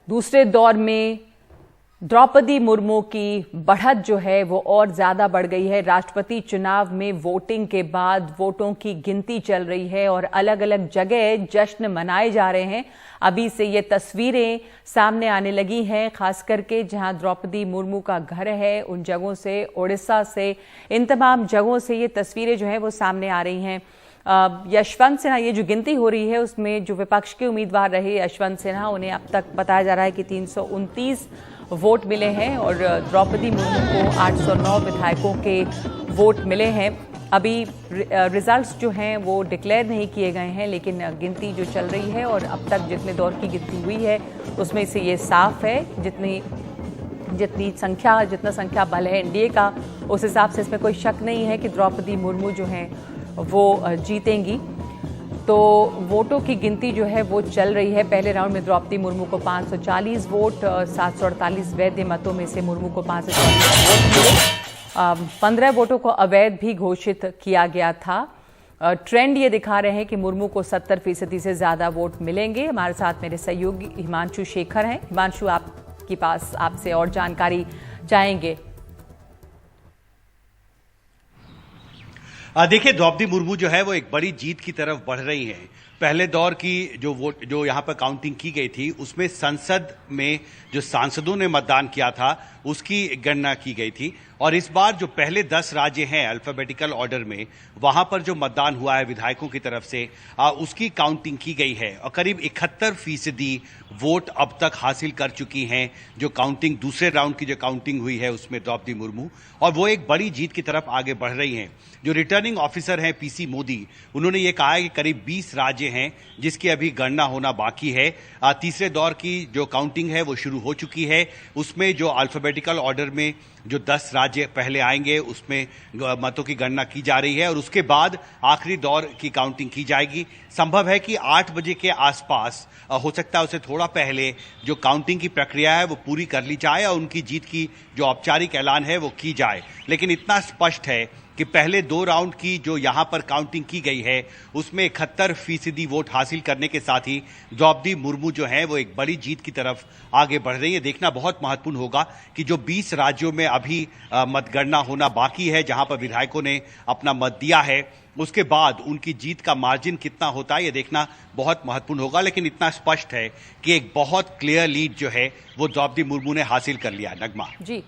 दूसरे दौर में द्रौपदी मुर्मू की बढ़त जो है वो और ज्यादा बढ़ गई है। राष्ट्रपति चुनाव में वोटिंग के बाद वोटों की गिनती चल रही है और अलग अलग जगह जश्न मनाए जा रहे हैं। अभी से ये तस्वीरें सामने आने लगी हैं, खास करके जहां द्रौपदी मुर्मू का घर है उन जगहों से, उड़ीसा से, इन तमाम जगहों से ये तस्वीरें जो है वो सामने आ रही हैं। यशवंत सिन्हा, ये जो गिनती हो रही है उसमें जो विपक्ष के उम्मीदवार रहे यशवंत सिन्हा, उन्हें अब तक बताया जा रहा है कि 329 वोट मिले हैं और द्रौपदी मुर्मू को 809 विधायकों के वोट मिले हैं। अभी रिजल्ट्स जो हैं वो डिक्लेयर नहीं किए गए हैं, लेकिन गिनती जो चल रही है और अब तक जितने दौर की गिनती हुई है उसमें से ये साफ है, जितना संख्या बल है एनडीए का, उस हिसाब से इसमें कोई शक नहीं है कि द्रौपदी मुर्मू जो हैं वो जीतेंगी। तो वोटों की गिनती जो है वो चल रही है। पहले राउंड में द्रौपदी मुर्मू को 540 वोट, 748 वैध मतों में से मुर्मू को 540 वोट मिले। 15 वोटों को अवैध भी घोषित किया गया था। ट्रेंड ये दिखा रहे हैं कि मुर्मू को 70% से ज्यादा वोट मिलेंगे। हमारे साथ मेरे सहयोगी हिमांशु शेखर हैं। हिमांशु, आपके पास आपसे और जानकारी चाहेंगे। देखिए, द्रौपदी मुर्मू जो है वो एक बड़ी जीत की तरफ बढ़ रही हैं। पहले दौर की जो वोट जो यहाँ पर काउंटिंग की गई थी उसमें संसद में जो सांसदों ने मतदान किया था उसकी गणना की गई थी, और इस बार जो पहले 10 राज्य हैं अल्फाबेटिकल ऑर्डर में, वहां पर जो मतदान हुआ है विधायकों की तरफ से उसकी काउंटिंग की गई है और करीब 71% वोट अब तक हासिल कर चुकी हैं। जो काउंटिंग दूसरे राउंड की जो काउंटिंग हुई है उसमें द्रौपदी मुर्मू, और वो एक बड़ी जीत की तरफ आगे बढ़ रही हैं। जो रिटर्निंग ऑफिसर हैं पीसी मोदी, उन्होंने ये कहा है कि करीब 20 राज्य हैं जिसकी अभी गणना होना बाकी है। तीसरे दौर की जो काउंटिंग है वो शुरू हो चुकी है। उसमें जो अल्फाबेटिकल ऑर्डर में जो 10 राज्य पहले आएंगे उसमें मतों की गणना की जा रही है और उसके बाद आखिरी दौर की काउंटिंग की जाएगी। संभव है कि 8 बजे के आसपास, हो सकता है उससे थोड़ा पहले, जो काउंटिंग की प्रक्रिया है वो पूरी कर ली जाए और उनकी जीत की जो औपचारिक ऐलान है वो की जाए। लेकिन इतना स्पष्ट है कि पहले 2 राउंड की जो यहां पर काउंटिंग की गई है उसमें 71% वोट हासिल करने के साथ ही द्रौपदी मुर्मू जो है वो एक बड़ी जीत की तरफ आगे बढ़ रही है। देखना बहुत महत्वपूर्ण होगा कि जो 20 राज्यों में अभी मतगणना होना बाकी है, जहां पर विधायकों ने अपना मत दिया है, उसके बाद उनकी जीत का मार्जिन कितना होता है ये देखना बहुत महत्वपूर्ण होगा। लेकिन इतना स्पष्ट है कि एक बहुत क्लियर लीड जो है वो द्रौपदी मुर्मू ने हासिल कर लिया। नगमा जी।